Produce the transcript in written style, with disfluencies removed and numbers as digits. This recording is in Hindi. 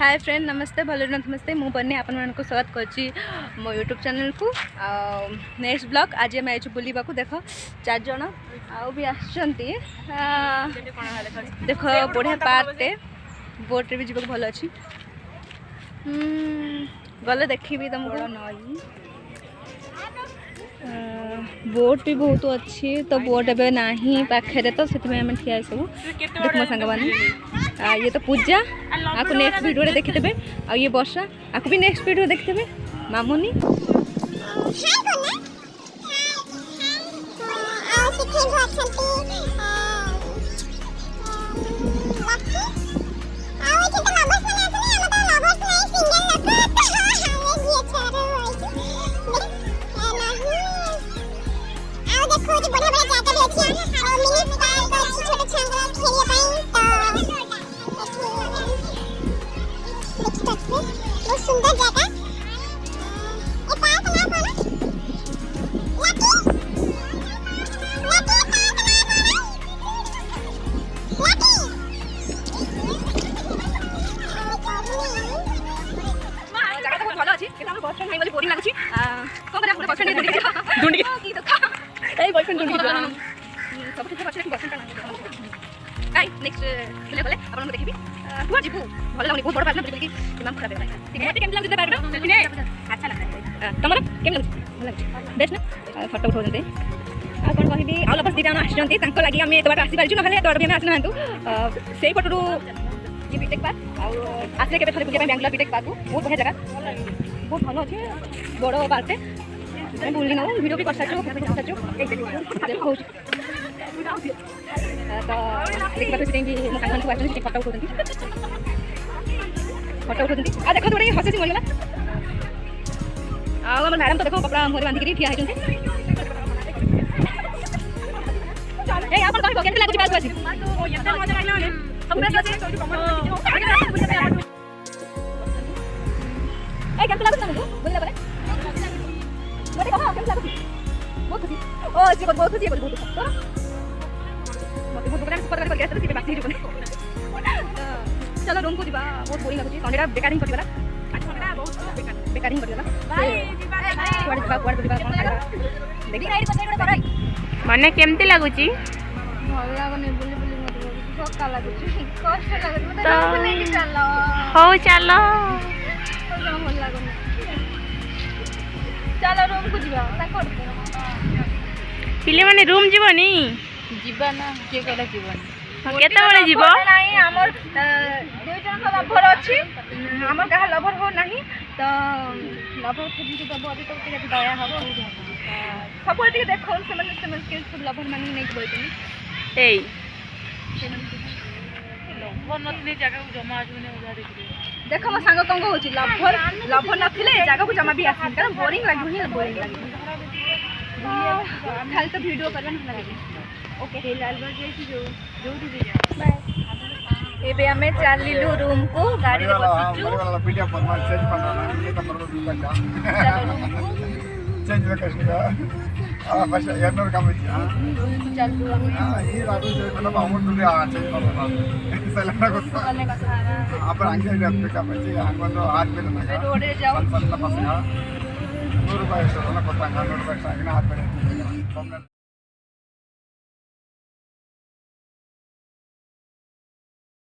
हाय फ्रेंड नमस्ते भल नमस्ते मु बनी आपण मानक स्वागत करछि मो यूट्यूब चैनल को नेक्स्ट ब्लॉग आज आम आई बुलवा को देख 4 जन आउ भी आछंती देख बढ़िया पार्कटे बोट्रे भी जीवन भल अच्छी गले देखी तुमको नई बोट भी बहुत अच्छी तो बोट ए ना पाखे तो से ठिया सब देख मो सांग मैंने ये तो पूजा आपको नेक्स्ट वीडियो देखिथे आ ये वर्षा आपको भी नेक्स्ट वीडियो देखिथे मामुनी सुंदर जगह फटो उठाते कौन कह आउ लबस दीटा आसती लगे आम एत बाट आसी पार्छु ना एत भी आसी ना से पटू ये बीटेक पार्क आसे के थे बुझे बेंगलोर बीटेक पार्क बहुत बढ़िया जगह बहुत भल अच्छे बड़ पार्कटे बुली नौ भिडियो भी कर सारी देखो तो फटो उठाते देख थोड़े हसी मरीगला आम मैडम तो देखो कपड़ा मुहर बांधिक ठिया होती चलो रूम को बहुत बोरिंग लगुच संडे बेकार कटिगला बेकार मन केमती लगुच भल लगुनि बुली बुली मत थका लगुच कष्ट लगुच हो चलो भल लगुनि चलो रूम को जीवा पिले माने रूम जीवनी जीवा ना के कहला जीवन केते बळे जीवो नाही हमर दुई जन लभर अछि हमर कहा लभर हो नाही तो लभर खुदी तो अभी तो के दया हो सब टिके देखो से के लभर मानी नहीं बोलते एई लभर नथले जगह को जमा आजुने उजा देखो मो सांग कंग होची लभर नथले जगह को जमा भी आसी कारण बोरिंग लागि बोरिंग लागि खाली तो वीडियो करबन लगे ओके लालबाग जैसी जो भी जा बाय एबे हमें चलिलु रूम को गाड़ी रे बसिचु पीडिया फॉर्मेट चेंज பண்ணனும் ये नंबर को दूंगा चेंज करके बस 200 कम है चलू ये रात जो मतलब अमाउंट भी आ चेंज करना सलाना को अपन अंगे ले कम है हंगो आज में ना रोड रे जाओ 100 रुपए ना पता 100 रुपए सागिना हाथ में